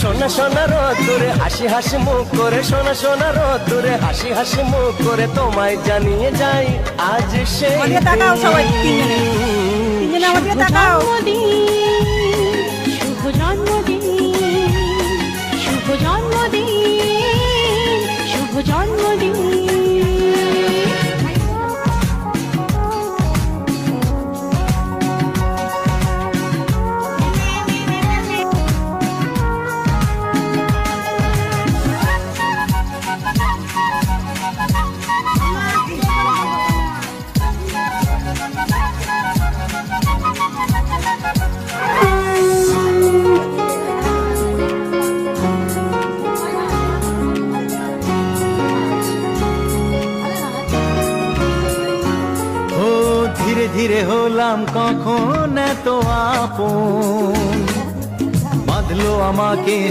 সোনা সোনা রোদ্দুরে হাসি হাসি মুখ করে, সোনা সোনা রোদ্দুরে হাসি হাসি মুখ করে তোমায় জানিয়ে যাই আজ সেই তাকাও সবাই, তিনজনে আমার দিকে তাকাও। শুভ জন্মদিন, শুভ জন্মদিন, শুভ জন্মদিন। ধীরে ধীরে হলাম কখন এত আপন, বাঁধলো আমাকে